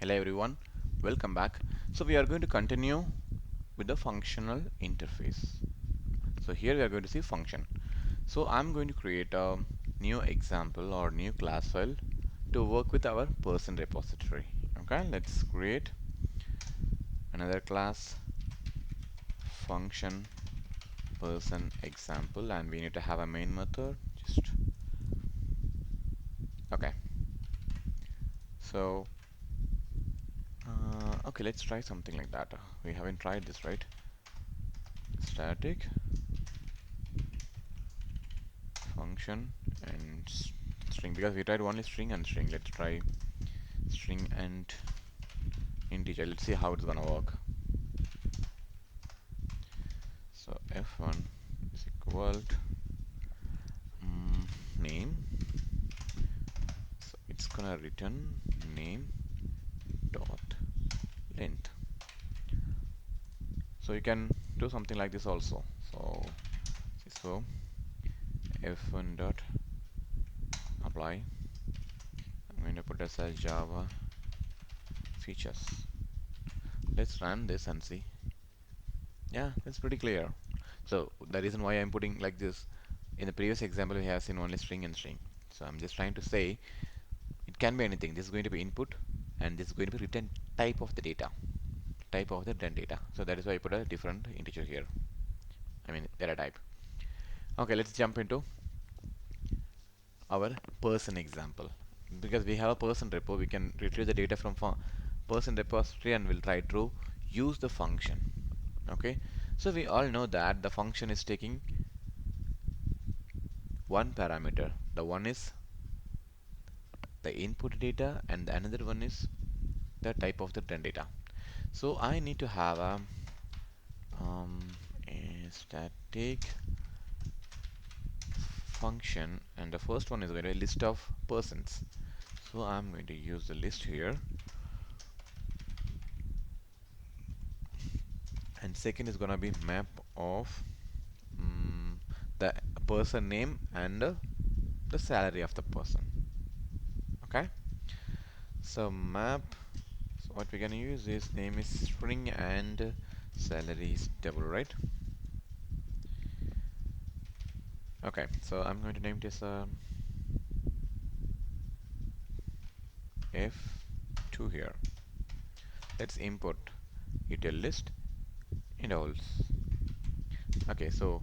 Hello everyone, welcome back. So we are going to continue with the functional interface. So here we are going to see function. So I'm going to create a new example or new class file to work with our person repository. Okay, let's create another class function person example, and we need to have a main method. Just okay. So okay, let's try something like that. We haven't tried this, right? Static function and string, because we tried only string and string. Let's try string and integer. Let's see how it's gonna work. So f1 is equal to name. So it's gonna return name dot length. So you can do something like this also. So f1 dot apply. I'm going to put this as Java features. Let's run this and see. Yeah, that's pretty clear. So the reason why I'm putting like this, in the previous example we have seen only string and string. So I'm just trying to say it can be anything. This is going to be input and this is going to be return type of the data. Type of the return data. So that is why I put a different integer here. I mean data type. Okay, let's jump into our person example. Because we have a person repo, we can retrieve the data from person repository and we'll try to use the function. Okay, so we all know that the function is taking one parameter. The one is the input data and the another one is the type of the return data. So I need to have um, a static function, and the first one is going to be a list of persons. So I'm going to use the list here, and second is going to be map of the person name and the salary of the person. Okay, so map. So what we're gonna use is name is string and salary is double, right? Okay, so I'm going to name this f2 here. Let's import util list in holes. Okay, so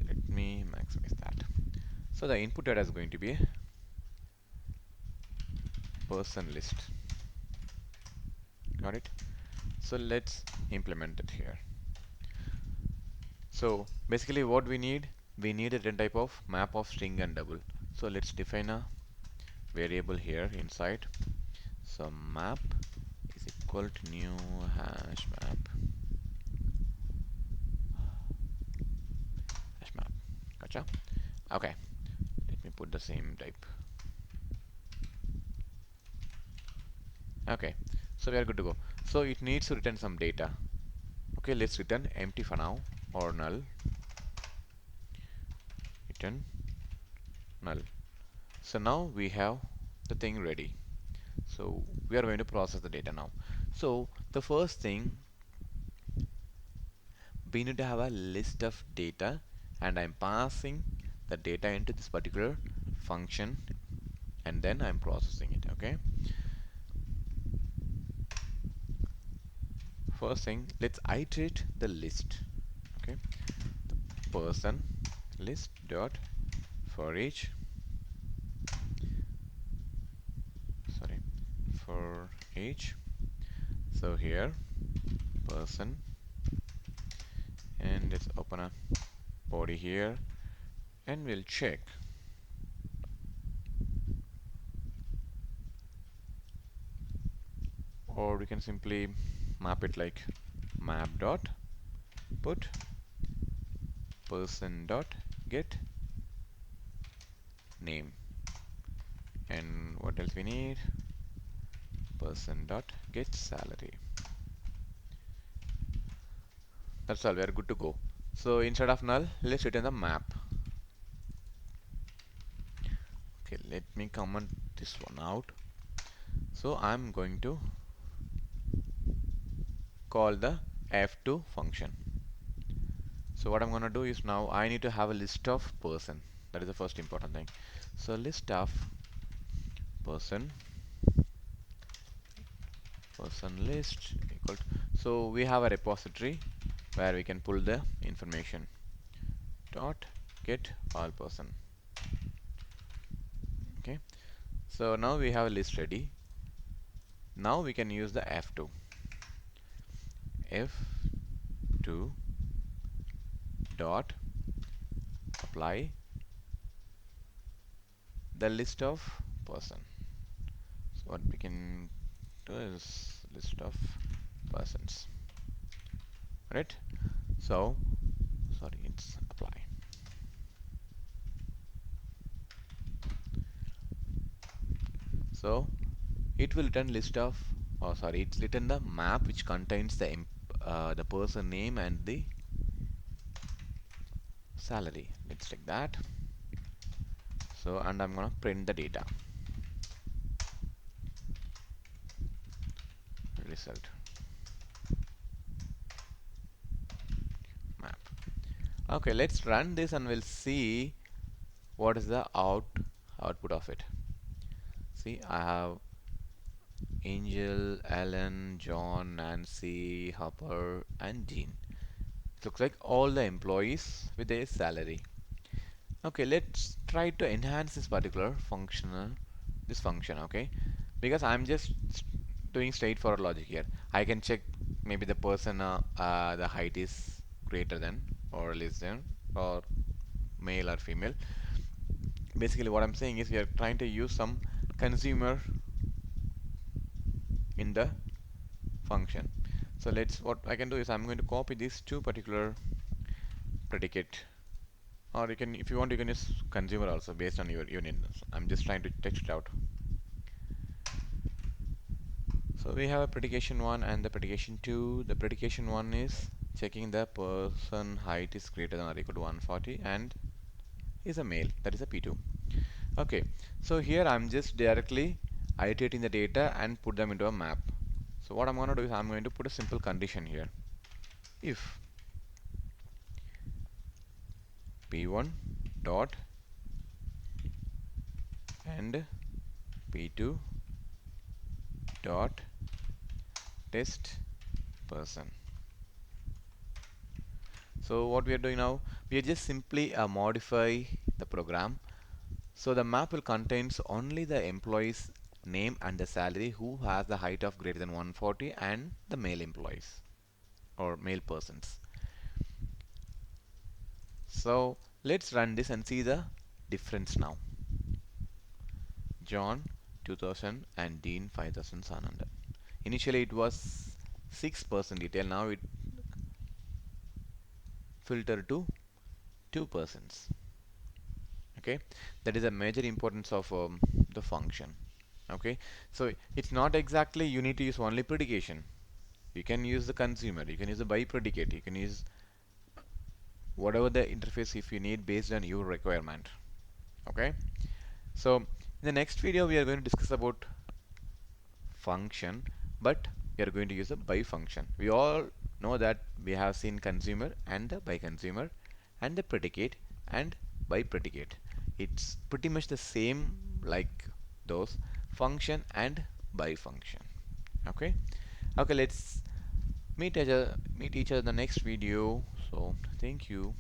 let me maximize that. So the input data is going to be person list. Got it? So let's implement it here. So basically what we need a different type of map of string and double. So let's define a variable here inside. So map is equal to new hash map. Hash map. Gotcha. Okay. Let me put the same type. Okay. So we are good to go. So it needs to return some data. Okay, let's return empty for now, or null. Return null. So now we have the thing ready. So we are going to process the data now. So the first thing, we need to have a list of data, and I'm passing the data into this particular function, and then I'm processing it. Okay, first thing, let's iterate the list. Okay, the person list dot for each, sorry, for each. So here person, and let's open a body here, and we'll check. Or we can simply map it like map dot put person dot get name, and what else we need, person dot get salary. That's all, we are good to go. So instead of null, let's return the map. Okay, let me comment this one out. So I'm going to call the f2 function. So what I'm going to do is now I need to have a list of person. That is the first important thing. So list of person list equal to, so we have a repository where we can pull the information dot get all person. Okay, so now we have a list ready. Now we can use the f2 dot apply the list of person. So what we can do is list of persons, right? So sorry, it's apply. So it will return list of, oh sorry, it's written the map which contains the person name and the salary. Let's take that. So and I'm gonna print the data result map. Okay, let's run this and we'll see what is the output of it. See, I have Angel, Alan, John, Nancy, Hopper, and Jean. It looks like all the employees with their salary. Okay, let's try to enhance this particular this function, okay? Because I'm just doing straightforward logic here. I can check maybe the person, the height is greater than or less than or male or female. Basically, what I'm saying is we are trying to use some consumer in the function. So what I can do is I'm going to copy these two particular predicate, or you can, if you want, you can use consumer also based on your union. So I'm just trying to text it out. So we have a predication 1 and the predication 2. The predication 1 is checking the person height is greater than or equal to 140 and is a male, that is a P2. Okay, so here I'm just directly iterating the data and put them into a map. So what I'm going to do is I'm going to put a simple condition here. If P1 dot and P2 dot test person. So what we are doing now, we are just simply modify the program. So the map will contains only the employee's name and the salary who has the height of greater than 140 and the male employees or male persons. So let's run this and see the difference now. John 2000 and Dean 5700. Initially it was 6% detail, now it filtered to 2%. Okay, that is a major importance of the function. Okay, so it's not exactly you need to use only predication. You can use the consumer, you can use the by predicate, you can use whatever the interface if you need based on your requirement. Okay, so in the next video we are going to discuss about function, but we are going to use a by function. We all know that we have seen consumer and the by consumer and the predicate and by predicate. It's pretty much the same like those function and by function. Okay, okay, let's meet each other in the next video. So thank you.